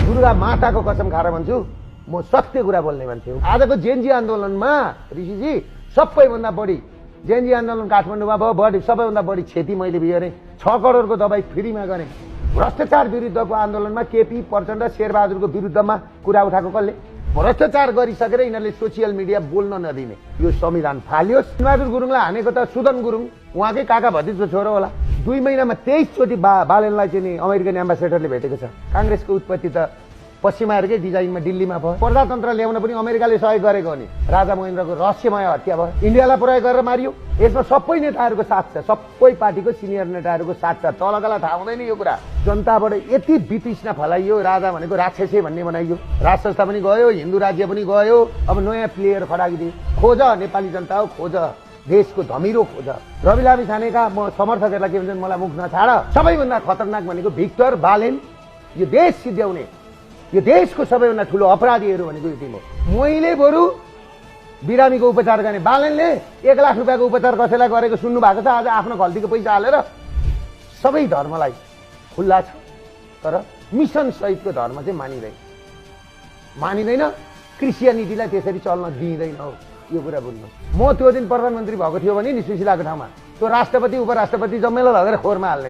दुर्गा माताको कसम खाएर भन्छु, म सत्य कुरा बोल्ने मान्छे हो। आजको जेनजी आन्दोलनमा ऋषिजी सबैभन्दा बढी जेनजी आन्दोलन काठमाडौँमा भयो, सबैभन्दा बढी क्षति मैले बिहोरेँ। 6 करोडको दबाई फ्रीमा गरेँ। भ्रष्टाचार विरुद्धको आन्दोलनमा केपी प्रचण्ड शेरबहादुरको विरुद्धमा कुरा उठाएको कसले? भ्रष्टाचार गरिसकेर यिनीहरूले सोसियल मिडिया बोल्न नदिने। यो संविधान फाल्योस्। बहादुर गुरुङलाई हानेको त सुदन गुरुङ, उहाँकै काका भतिजको छोरो होला। 2 महिनामा 23 चोटि बालेनलाई चाहिँ अमेरिकन एम्बासेडरले भेटेको छ। कांग्रेसको उत्पत्ति त पश्चिमाहरूकै डिजाइनमा दिल्लीमा भयो। प्रजातन्त्र ल्याउन पनि अमेरिकाले सहयोग गरेको हो नि। राजा महेन्द्रको रहस्यमय हत्या भयो, इन्डियालाई प्रयोग गरेर मारियो। यसमा सबै नेताहरूको साथ छ, सबै पार्टीको सिनियर नेताहरूको साथ छ। तलकालाई थाहा हुँदैन यो कुरा। जनताबाट यति वितृष्णा फैलाइयो, राजा भनेको राक्षसै भन्ने बनाइयो। राज संस्था पनि गयो, हिन्दू राज्य पनि गयो। अब नयाँ प्लेयर खडाइदिए। खोज नेपाली जनता हो, खोज देशको धमिरो खोज। रवि लामी छानेका म समर्थकहरूलाई के भन्छन्, मलाई मुख नछाड। सबैभन्दा खतरनाक भनेको भिक्टर बालेन। यो देश सिद्ध्याउने, यो देशको सबैभन्दा ठुलो अपराधीहरू भनेको यो टिम हो। मैले बरु बिरामीको उपचार गर्ने, बालेनले 1 लाख रुपियाँको उपचार कसैलाई गरेको सुन्नु भएको छ? आज आफ्नो गल्तीको पैसा हालेर। सबै धर्मलाई खुल्ला छ, तर मिसन सहितको धर्म चाहिँ मानिँदैन। क्रिस्चियनिटीलाई त्यसरी चल्न दिइँदैन हो, यो कुरा बुझ्नु। म त्यो दिन प्रधानमन्त्री भएको थियो भने नि सुशीलाको ठाउँमा त्यो राष्ट्रपति उपराष्ट्रपति जम्मेलाई लगेर खोरमा हाल्ने।